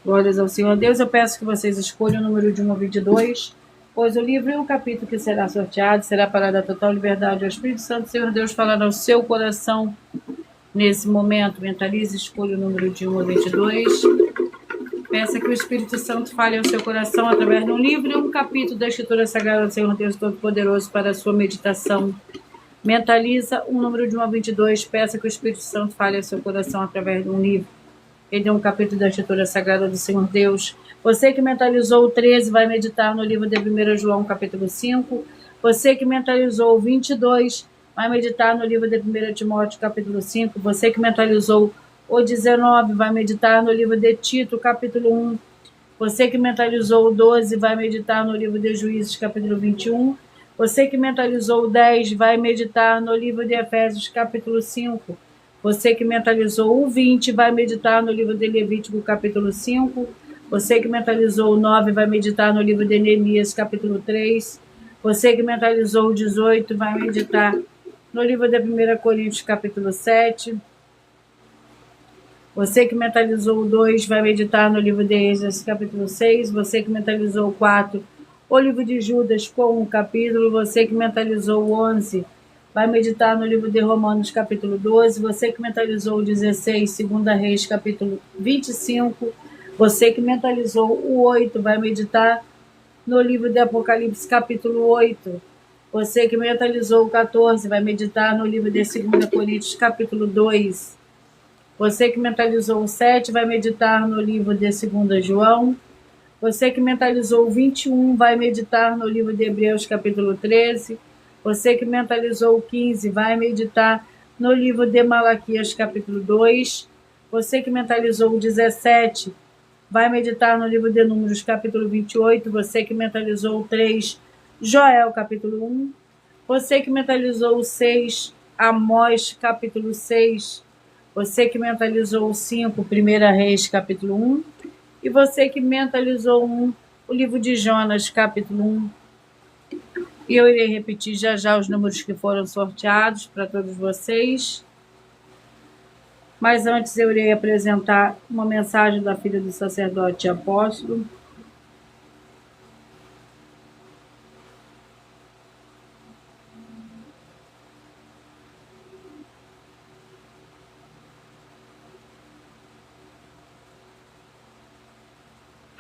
Glórias ao Senhor Deus. Eu peço que vocês escolham o número de 1 a 22, pois o livro e o capítulo que será sorteado será para dar total liberdade ao Espírito Santo. Senhor Deus falará ao seu coração nesse momento. Mentalize, escolha o número de 1 a 22. Peça que o Espírito Santo fale ao seu coração através de um livro e um capítulo da Escritura Sagrada do Senhor Deus Todo-Poderoso para a sua meditação. Mentaliza um número de 1 a 22. Peça que o Espírito Santo fale ao seu coração através de um livro e de um capítulo da Escritura Sagrada do Senhor Deus. Você que mentalizou o 13 vai meditar no livro de 1 João, capítulo 5. Você que mentalizou o 22 vai meditar no livro de 1 Timóteo, capítulo 5. Você que mentalizou o 19 vai meditar no livro de Tito, capítulo 1. Você que mentalizou o 12 vai meditar no livro de Juízes, capítulo 21. Você que mentalizou o 10 vai meditar no livro de Efésios, capítulo 5. Você que mentalizou o 20 vai meditar no livro de Levítico, capítulo 5. Você que mentalizou o 9 vai meditar no livro de Neemias, capítulo 3. Você que mentalizou o 18 vai meditar no livro de 1 Coríntios, capítulo 7. Você que mentalizou o 2 vai meditar no livro de Êxodo, capítulo 6. Você que mentalizou o 4, o livro de Judas com um capítulo. Você que mentalizou o 11 vai meditar no livro de Romanos, capítulo 12. Você que mentalizou o 16, 2 Reis, capítulo 25. Você que mentalizou o 8 vai meditar no livro de Apocalipse, capítulo 8. Você que mentalizou o 14 vai meditar no livro de 2 Coríntios, capítulo 2. Você que mentalizou o 7 vai meditar no livro de 2 João. Você que mentalizou o 21 vai meditar no livro de Hebreus, capítulo 13. Você que mentalizou o 15 vai meditar no livro de Malaquias, capítulo 2. Você que mentalizou o 17 vai meditar no livro de Números, capítulo 28. Você que mentalizou o 3, Joel, capítulo 1. Você que mentalizou o 6, Amós, capítulo 6. Você que mentalizou o 5, 1 Reis, capítulo 1. E você que mentalizou o livro de Jonas, capítulo 1. E eu irei repetir já os números que foram sorteados para todos vocês. Mas antes eu irei apresentar uma mensagem da filha do sacerdote e apóstolo.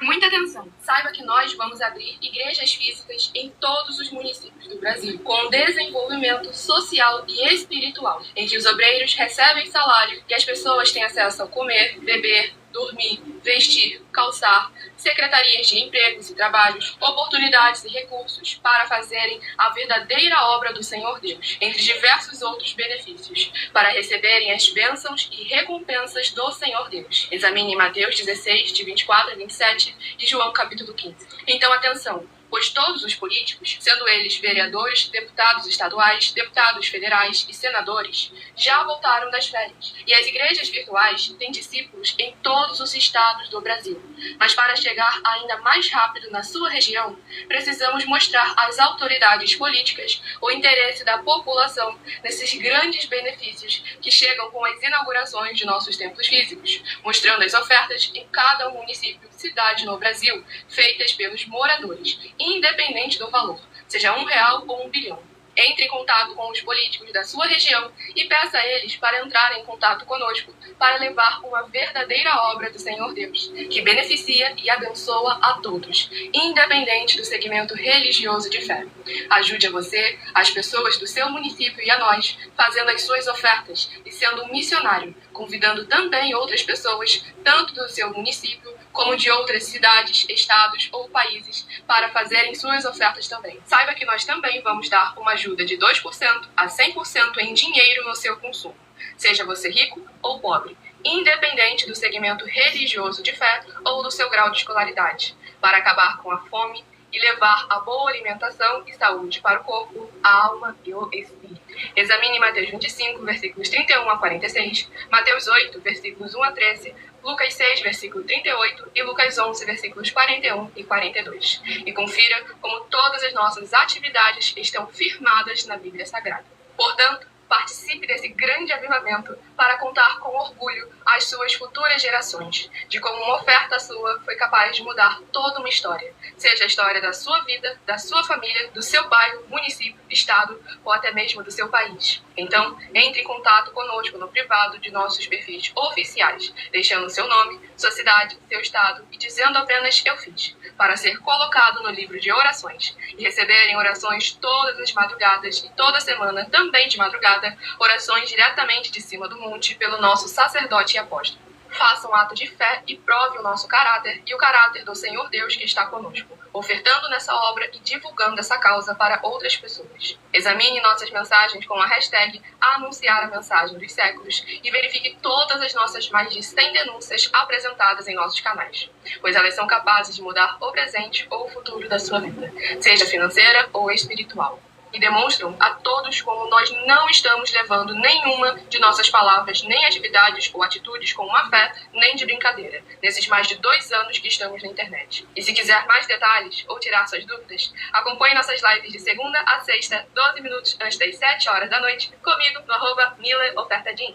Muita atenção! Saiba que nós vamos abrir igrejas físicas em todos os municípios do Brasil, com desenvolvimento social e espiritual, em que os obreiros recebem salário e as pessoas têm acesso ao comer, beber, dormir, vestir, calçar, secretarias de empregos e trabalhos, oportunidades e recursos para fazerem a verdadeira obra do Senhor Deus, entre diversos outros benefícios, para receberem as bênçãos e recompensas do Senhor Deus. Examine Mateus 16, de 24 a 27 e João capítulo 15. Então, atenção! Pois todos os políticos, sendo eles vereadores, deputados estaduais, deputados federais e senadores, já voltaram das férias. E as igrejas virtuais têm discípulos em todos os estados do Brasil. Mas para chegar ainda mais rápido na sua região, precisamos mostrar às autoridades políticas o interesse da população nesses grandes benefícios que chegam com as inaugurações de nossos templos físicos, mostrando as ofertas em cada município e cidade no Brasil, feitas pelos moradores, independente do valor, seja R$1 ou 1 bilhão. Entre em contato com os políticos da sua região e peça a eles para entrarem em contato conosco para levar uma verdadeira obra do Senhor Deus, que beneficia e abençoa a todos, independente do segmento religioso de fé. Ajude a você, as pessoas do seu município e a nós, fazendo as suas ofertas e sendo um missionário convidando também outras pessoas, tanto do seu município como de outras cidades, estados ou países, para fazerem suas ofertas também. Saiba que nós também vamos dar uma ajuda de 2% a 100% em dinheiro no seu consumo, seja você rico ou pobre, independente do segmento religioso de fé ou do seu grau de escolaridade, para acabar com a fome e levar a boa alimentação e saúde para o corpo, a alma e o espírito. Examine Mateus 25, versículos 31 a 46, Mateus 8, versículos 1 a 13, Lucas 6, versículo 38 e Lucas 11, versículos 41 e 42. E confira como todas as nossas atividades estão firmadas na Bíblia Sagrada. Portanto, participe desse grande avivamento para contar com orgulho às suas futuras gerações, de como uma oferta sua foi capaz de mudar toda uma história, seja a história da sua vida, da sua família, do seu bairro, município, estado ou até mesmo do seu país. Então, entre em contato conosco no privado de nossos perfis oficiais, deixando seu nome, sua cidade, seu estado e dizendo apenas "eu fiz", para ser colocado no livro de orações e receberem orações todas as madrugadas e toda semana, também de madrugada, orações diretamente de cima do monte pelo nosso sacerdote e apóstolo. Faça um ato de fé e prove o nosso caráter e o caráter do Senhor Deus que está conosco, ofertando nessa obra e divulgando essa causa para outras pessoas. Examine nossas mensagens com a hashtag Anunciar a Mensagem dos Séculos e verifique todas as nossas mais de 100 denúncias apresentadas em nossos canais, pois elas são capazes de mudar o presente ou o futuro da sua vida, seja financeira ou espiritual. E demonstram a todos como nós não estamos levando nenhuma de nossas palavras, nem atividades ou atitudes com má fé, nem de brincadeira, nesses mais de 2 anos que estamos na internet. E se quiser mais detalhes ou tirar suas dúvidas, acompanhe nossas lives de segunda a sexta, 12 minutos antes das 7 horas da noite, comigo no @MileOfertaDin.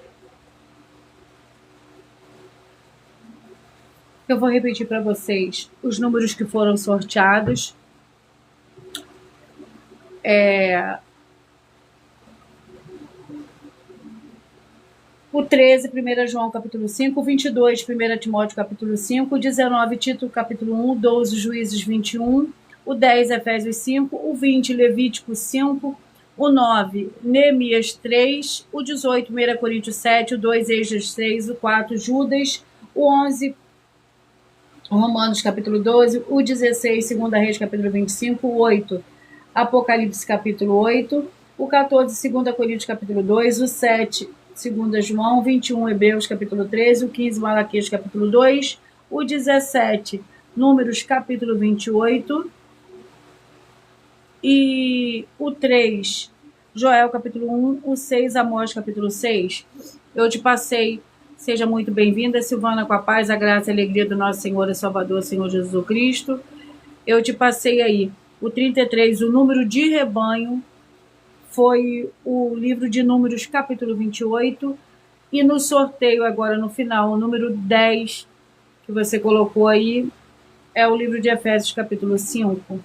Eu vou repetir para vocês os números que foram sorteados. O 13, 1 João capítulo 5, 22, 1 Timóteo capítulo 5, 19, Tito capítulo 1, 12, Juízes 21, o 10, Efésios 5, o 20, Levítico 5, o 9, Neemias 3, o 18, 1 Coríntios 7, o 2, Esdras 3, o 4, Judas, o 11, Romanos capítulo 12, o 16, 2 Reis capítulo 25, o 8, Apocalipse capítulo 8, o 14, 2 Coríntios capítulo 2, o 7, 2 João, 21, Hebreus capítulo 13, o 15, Malaquias capítulo 2, o 17, Números capítulo 28, e o 3, Joel capítulo 1, o 6, Amós capítulo 6. Eu te passei, seja muito bem-vinda, Silvana, com a paz, a graça e a alegria do nosso Senhor e Salvador, Senhor Jesus Cristo. Eu te passei aí o 33, o número de rebanho, foi o livro de Números, capítulo 28. E no sorteio, agora no final, o número 10, que você colocou aí, é o livro de Efésios, capítulo 5.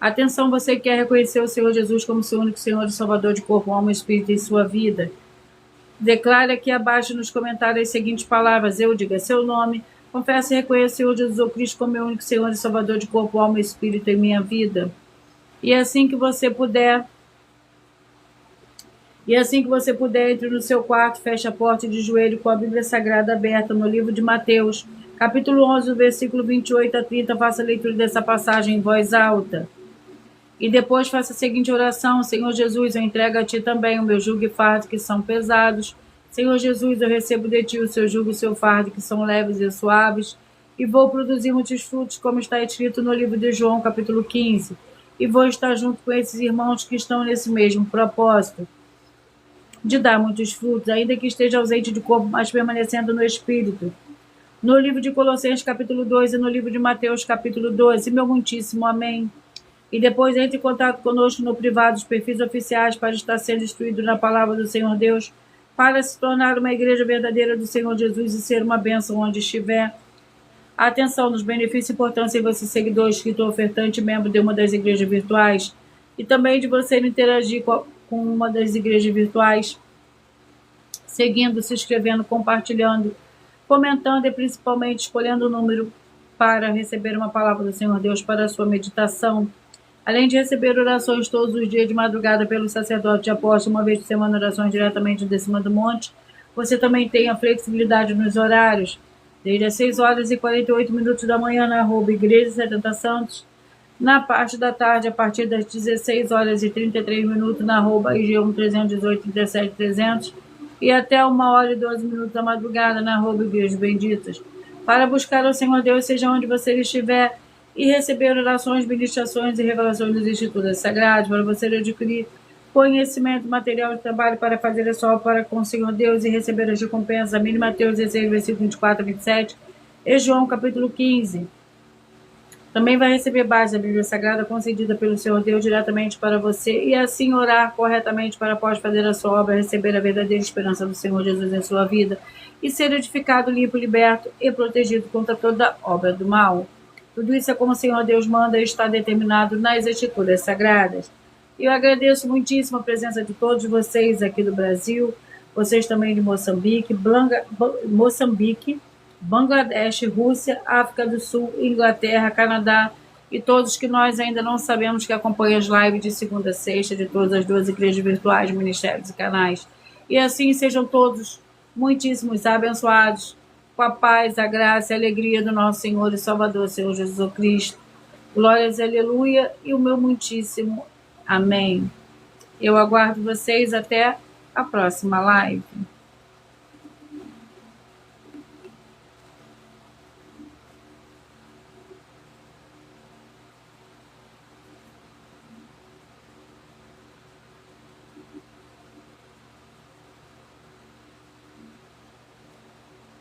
Atenção, você que quer reconhecer o Senhor Jesus como seu único Senhor e Salvador de corpo, alma e espírito em sua vida. Declare aqui abaixo nos comentários as seguintes palavras. Eu diga seu nome. Confesso e reconheço o Senhor Jesus Cristo como meu único Senhor e Salvador de corpo, alma e espírito em minha vida. E assim que você puder, entre no seu quarto, feche a porta de joelho com a Bíblia Sagrada aberta no livro de Mateus, capítulo 11, versículo 28 a 30, faça a leitura dessa passagem em voz alta. E depois faça a seguinte oração: Senhor Jesus, eu entrego a Ti também o meu jugo e fardo que são pesados. Senhor Jesus, eu recebo de Ti o seu jugo e o seu fardo, que são leves e suaves, e vou produzir muitos frutos, como está escrito no livro de João, capítulo 15. E vou estar junto com esses irmãos que estão nesse mesmo propósito, de dar muitos frutos, ainda que esteja ausente de corpo, mas permanecendo no Espírito. No livro de Colossenses, capítulo 2, e no livro de Mateus, capítulo 12, meu muitíssimo amém. E depois entre em contato conosco no privado, os perfis oficiais, para estar sendo instruído na palavra do Senhor Deus, para se tornar uma igreja verdadeira do Senhor Jesus e ser uma bênção onde estiver. Atenção nos benefícios e importância em você, seguidor, inscrito, ofertante, membro de uma das igrejas virtuais, e também de você interagir com uma das igrejas virtuais, seguindo, se inscrevendo, compartilhando, comentando e principalmente escolhendo o número para receber uma palavra do Senhor Deus para a sua meditação. Além de receber orações todos os dias de madrugada pelo sacerdote e apóstolo, uma vez por semana, orações diretamente de cima do monte, você também tem a flexibilidade nos horários, desde as 6h48 da manhã na Igreja 70 Santos, na parte da tarde, a partir das 16h33 na IGEUM 318 37 300 e até 1h12 da madrugada na Igrejas Benditas, para buscar ao Senhor Deus, seja onde você estiver, e receber orações, ministrações e revelações das Escrituras Sagradas, para você adquirir conhecimento, material de trabalho para fazer a sua obra com o Senhor Deus e receber as recompensas. Amém. Mateus 16, versículo 24 a 27 e João capítulo 15. Também vai receber base da Bíblia Sagrada concedida pelo Senhor Deus diretamente para você e assim orar corretamente para após fazer a sua obra, receber a verdadeira esperança do Senhor Jesus em sua vida e ser edificado, limpo, liberto e protegido contra toda obra do mal. Tudo isso é como o Senhor Deus manda e está determinado nas Escrituras Sagradas. Eu agradeço muitíssimo a presença de todos vocês aqui do Brasil, vocês também de Moçambique, Bangladesh, Rússia, África do Sul, Inglaterra, Canadá e todos que nós ainda não sabemos que acompanham as lives de segunda a sexta de todas as 12 igrejas virtuais, ministérios e canais. E assim sejam todos muitíssimos abençoados com a paz, a graça e a alegria do nosso Senhor e Salvador, Senhor Jesus Cristo. Glórias, aleluia, e o meu muitíssimo amém. Eu aguardo vocês até a próxima live.